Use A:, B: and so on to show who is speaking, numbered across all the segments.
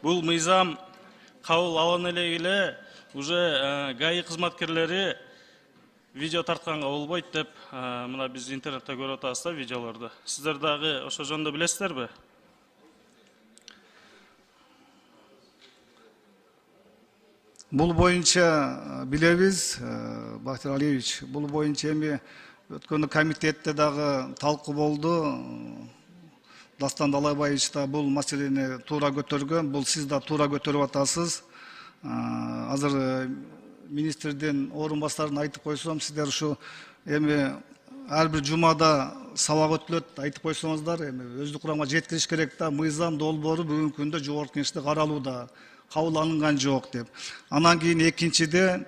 A: Бұл мыйзам кабыл алын эле уже ГАИ кызматкерлери видео тартканга болбойт деп мына биз интернетте көрүп атабыз да видеолорду. Сиздер дагы ошо жөнүндө билесиздерби?
B: Бул боюнча билебиз, Бактар Алиевич. Бул боюнча эми өткөн комитетте дагы талкуу болду. Дастан Далайбаевич да бул маселени туура көтөргөн. Бул сиз да туура көтөрүп атасыз. Азыр министрдин орун басарын айтып койсом, сиздер ушу эми ар бир жумада сабак өтүлөт айтып койсоңуздар, эми өздүк курамга жеткириш керек да. Мыйзам долбоору бүгүнкү күндө жогорку кеңеште каралууда. Кабыл алынган жок деп. Анан кийин экинчиде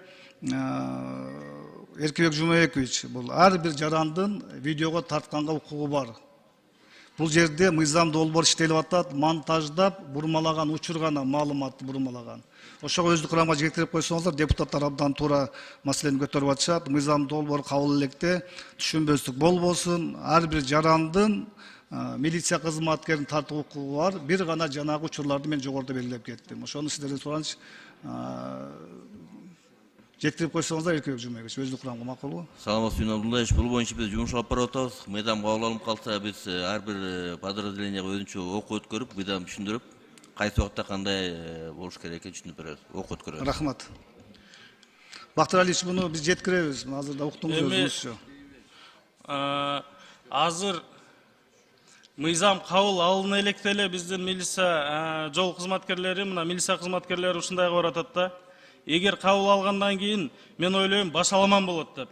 B: Эркебек Жумабекович, бул ар бир жарандын видеого тартканга укугу бар. Бул жерде мыйзам долбоор иштелип атат, монтаждап, бурмалаган, учурган маалыматты бурмалаган. Ошого өздүк курамга жеткирип койсоңуздар, депутаттар абдан туура маселени көтөрүп атышат. Мыйзам долбоор кабыл электе түшүнбөстүк болбосун, ар бир жарандын милиция кызматкерин тартуу укугу бар. Бир гана жанагы учурларды мен жогоруда белгилеп кеттим. Ошону сиздерден сураныч жеткирип койсоңуздар, Эркебек Жумабекович, өздүк курамга макулбу?
C: Саламатсыз, Абдуллаевич. Бул боюнча биз жумуш алып барып атабыз. Мыйзам кабыл алынып калса, биз ар бир подразделенияга өзүнчө окуу өткөрүп, мыйзам түшүндүрүп, кайсы убакта кандай болуш керек экенин түшүндүрүп беребиз, окуу өткөрөбүз.
B: Рахмат. Бактар Алиевич, муну биз жеткиребиз. Азыр да уктуңуз өзүңүзчө.
A: Азыр мыйзам кабыл алына электе эле биздин милиция жол кызматкерлери, мына милиция кызматкерлери ушундай кылып атат да. Эгер кабыл алгандан кийин мен ойлойм башаламан болот деп.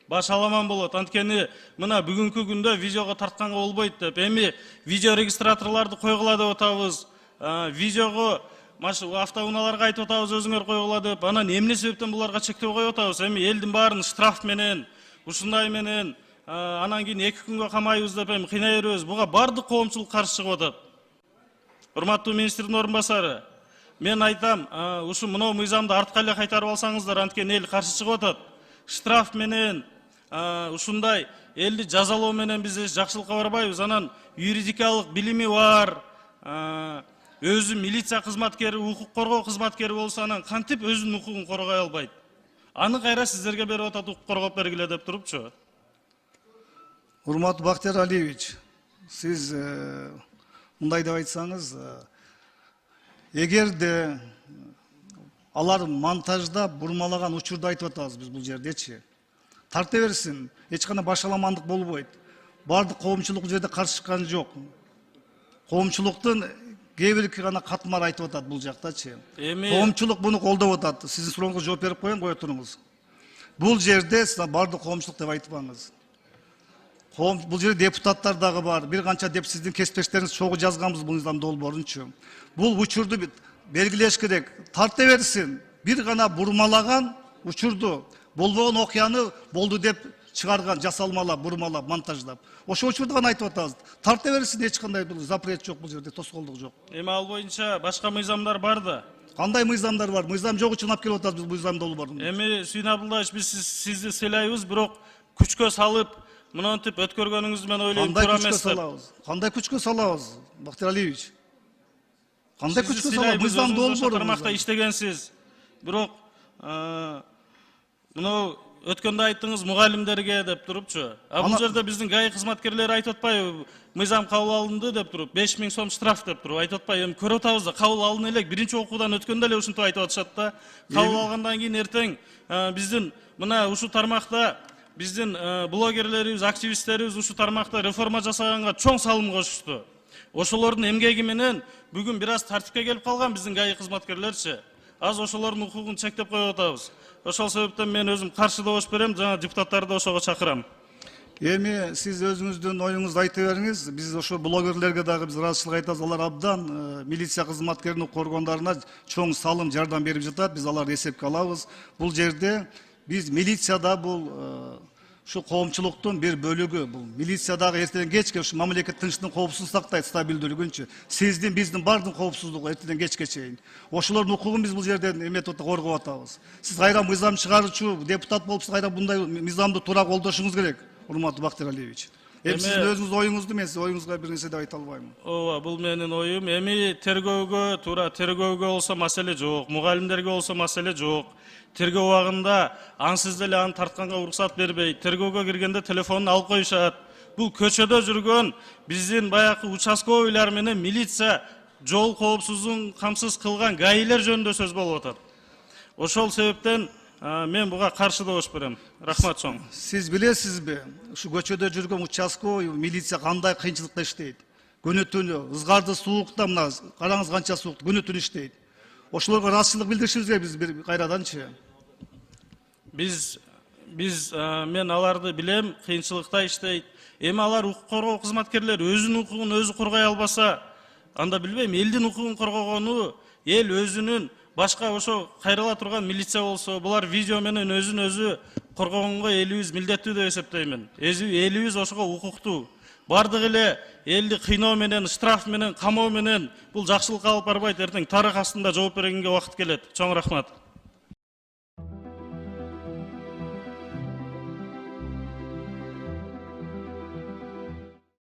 A: Башаламан болот. Анткени мына бүгүнкү күндө видеого тартканга болбойт деп. Эми видео регистраторлорду койгула деп атабыз. Видеого автоунааларга айтып атабыз өзүңөр койгула деп. Анан эмне себептен буларга чектөө коюп атабыз? Эми элдин баарын штраф менен, ушундай менен анан кийин 2 күнгө камайбыз деп эми кыйнай беребиз. Буга бардык коомчулук каршы чыгып атат. Урматтуу министрдин орун басары, мен айтам, ушу мына мыйзамды артка эле кайтарып алсаңыздар, анткени эл каршы чыгып атат. Штраф менен ушундай элди жазалоо менен биз жакшылыкка барбайбыз. Анан юридикалык билими бар, өзү милиция кызматкери, укук коргоо кызматкери болсо анан кантип өзүнүн укугун коргой албайт? Аны кайра сиздерге берип атат, укук коргоп бергиле деп турупчу.
B: Урматтуу Бактар Алиевич, сиз мындай деп айтсаңыз, эгерде алар монтаждап бурмалаган учурду айтып атабыз биз бул жердечи, тарта берсин, эч кандай башаламандык болбойт. Бардык коомчулук бул жерде каршы чыккан жок. Коомчулуктун кээ бир гана катмар айтып атат бул жактачы. Коомчулук буну колдоп атат. Сиздин сурооңузга жооп берип коеюн, кое туруңуз. Бул жерде бардык коомчулук деп айтпаңыз. Бул жерде депутаттар дагы бар. Бир канча деп сиздин кесиптештериңиз чогуу жазганбыз бул мыйзам долбоорунчу. Бул учурду белгилеш керек. Тарта берсин. Бир гана бурмалаган учурду, болбогон окуяны болду деп чыгарган, жасалмалап, бурмалап, монтаждап. Ошо учурду гана айтып атабыз. Тарта берсин, эч кандай запрет жок бул жерде, тоскоолдук жок.
A: Эми ал боюнча башка мыйзамдар бар да.
B: Кандай мыйзамдар бар? Мыйзам жок үчүн алып келип атабыз биз мыйзам долбоорун.
A: Эми Сүйүн Абдуллаевич, биз сизди сыйлайбыз, бирок күчкө салып, мынтип өткөргөнүңүздү мен ойлойм туура эмес деп.
B: Кандай күчкө салабыз, Бактар Алиевич? Кандай күчкө салабыз? Мыйзам долбоору
A: тармакта иштегенсиз. Бирок мына өткөндө айттыңыз мугалимдерге деп турупчу. Бул жерде биздин ГАИ кызматкерлери айтып атпайбы, мыйзам кабыл алынды деп туруп, 5000 сом штраф деп туруп айтып атпайбы? Эми көрүп атабыз да, кабыл алына элек биринчи окуудан өткөндө эле ушинтип айтып атышат да. Кабыл алгандан кийин эртең биздин мына ушу тармакта биздин блогерлерибиз, активисттерибиз ушу тармакта реформа жасаганга чоң салым кошушту. Ошолордун эмгеги менен бүгүн бир аз тартипке келип калган биздин ГАИ кызматкерлерчи. Аз ошолордун укугун чектеп коюп атабыз. Ошол себептен мен өзүм каршы добуш берем, жана депутаттарды ошого чакырам.
B: Эми сиз өзүңүздүн оюңузду айта бериңиз. Биз ошо блогерлерге дагы биз ыраазычылык айтабыз. Алар абдан милиция кызматкеринин коргондоруна чоң салым, жардам берип жатат. Биз аларды эсепке алабыз. Бул жерде биз милицияда бул ушу коомчулуктун бир бөлүгү. Бул милициядагы эртеден кечке ушу мамлекет тынчтыгын, коопсуздугун сактайт, стабилдүүлүгүнчү. Сиздин, биздин бардын коопсуздугу эртеден кечке чейин. Ошолордун укугун биз бул жерден эметип коргоп атабыз. Сиз кайра мыйзам чыгаруучу депутат болуп, кайра мындай мыйзамды туура колдошуңуз керек, урматтуу Бактар Алиевич. Эми сиздин өзүңүздүн оюңузду мен сиз оюңузга бир нерсе деп айта албайм.
A: ооба, бул менин оюм. Эми тергөөгө болсо маселе жок, мугалимдерге болсо маселе жок. Тергөө убагында ансыз деле аны тартканга уруксат бербейт. Тергөөгө киргенде телефонун алып коюшат. Бул көчөдө жүргөн биздин баягы участковыйлар менен милиция жол коопсуздугун камсыз кылган гаилер жөнүндө сөз болуп атат. Ошол себептен мен буга каршы добуш берем. Рахмат чоң.
B: Сиз билесизби, ушу көчөдө жүргөн участковый милиция кандай кыйынчылыкта иштейт? Күнү түнү, ызгарды суукта мына караңыз канча суук, күнү түнү иштейт. Ошолорго ыраазычылык билдиришибиз керек биз бир кайраданчы.
A: Мен аларды билем, кыйынчылыкта иштейт. Эми алар укук коргоо кызматкерлери өзүнүн укугун өзү коргой албаса, анда билбейм, элдин укугун коргогону, эл өзүнүн башка ошо кайрыла турган милиция болсо, булар видео менен өзүн өзү коргогонго элибиз милдеттүү деп эсептеймин. Элибиз ошого укуктуу. Бардык эле элди кыйноо менен, штраф менен, камоо менен бул жакшылыкка алып барбайт. Эртең тарых астында жооп бергенге убакыт келет. Чоң рахмат.